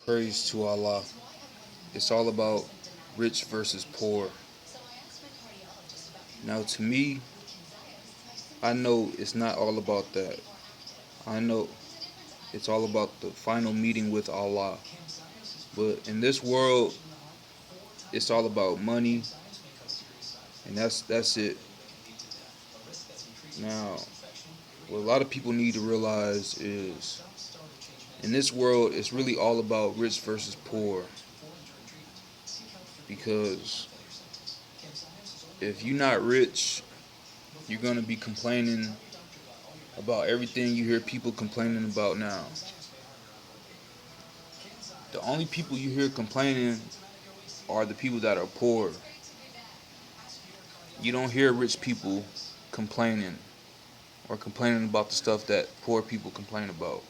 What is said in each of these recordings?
Praise to Allah. It's all about rich versus poor. Now, to me, I know it's not all about that. I know it's all about the final meeting with Allah. But in this world, it's all about money, and that's it. Now, what a lot of people need to realize is in this world, it's really all about rich versus poor. Because if you're not rich, you're gonna be complaining about everything you hear people complaining about now. The only people you hear complaining are the people that are poor. You don't hear rich people complaining or complaining about the stuff that poor people complain about.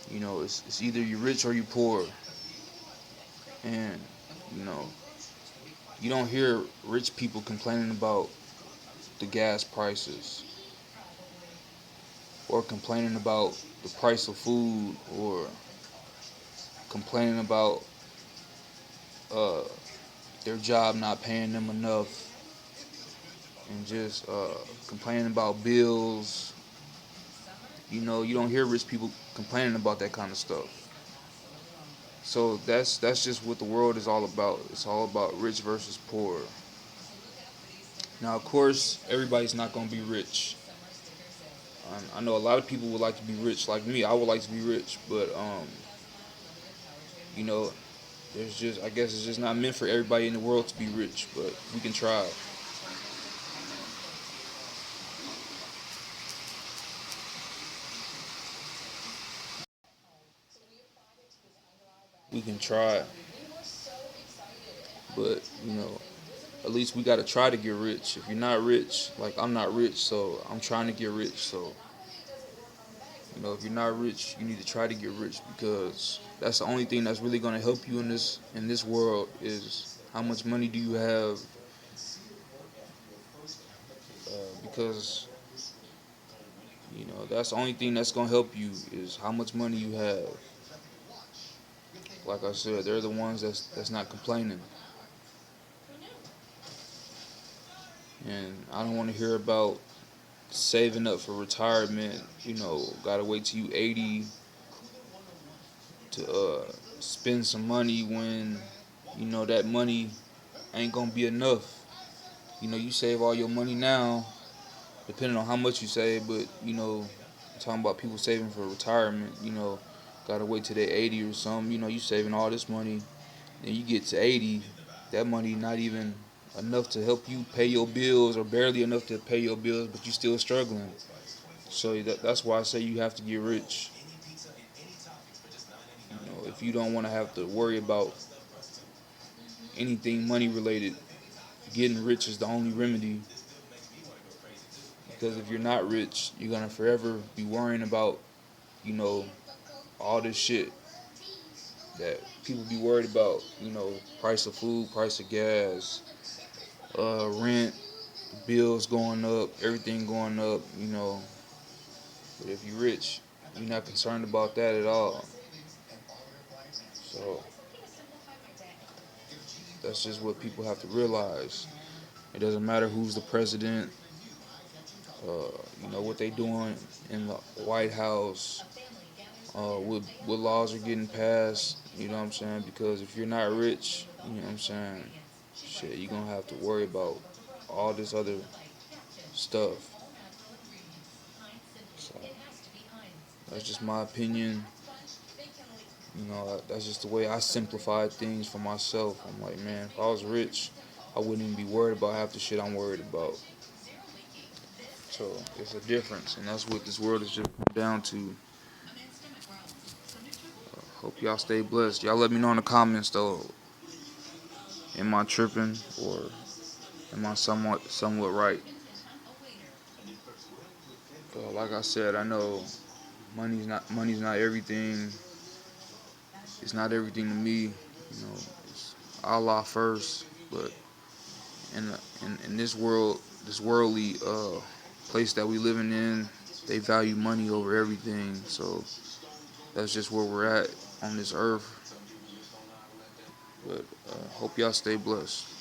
It's either you're rich or you're poor. And, you know, you don't hear rich people complaining about the gas prices or complaining about the price of food or complaining about uh, their job not paying them enough and just complaining about bills. You don't hear rich people complaining about that kind of stuff. So that's just what the world is all about. It's all about rich versus poor. Now, of course, everybody's not going to be rich. I know a lot of people would like to be rich, like me. I would like to be rich, but you know, there's just I guess it's just not meant for everybody in the world to be rich. But we can try. We can try, but at least we got to try to get rich. If you're not rich, like I'm not rich, so I'm trying to get rich. So if you're not rich, you need to try to get rich because that's the only thing that's really going to help you in this world is how much money do you have. Because that's the only thing that's going to help you is how much money you have. Like I said, they're the ones that's not complaining, and I don't want to hear about saving up for retirement. Gotta wait till you 80 to spend some money when that money ain't gonna be enough. You save all your money now, depending on how much you save, but I'm talking about people saving for retirement. Gotta wait till they're 80 or something. You saving all this money, then you get to 80, that money not even enough to help you pay your bills, or barely enough to pay your bills, but you still struggling. So that's why I say you have to get rich. If you don't want to have to worry about anything money related, getting rich is the only remedy. Because if you're not rich, you're gonna forever be worrying about, you know, all this shit that people be worried about. Price of food, price of gas, rent, bills going up, everything going up. But if you're rich, you're not concerned about that at all. So that's just what people have to realize. It doesn't matter who's the president, what they doing in the White House, what laws are getting passed. You know what I'm saying? Because if you're not rich, you know what I'm saying, shit, you're gonna have to worry about all this other stuff. So that's just my opinion. That's just the way I simplify things for myself. I'm like, man, if I was rich, I wouldn't even be worried about half the shit I'm worried about. So it's a difference, and that's what this world is just come down to. Hope y'all stay blessed. Y'all let me know in the comments though. Am I tripping or am I somewhat right? Like I said, I know money's not everything. It's not everything to me. It's Allah first, but in this world, this worldly place that we living in, they value money over everything. So that's just where we're at. on this earth. But hope y'all stay blessed.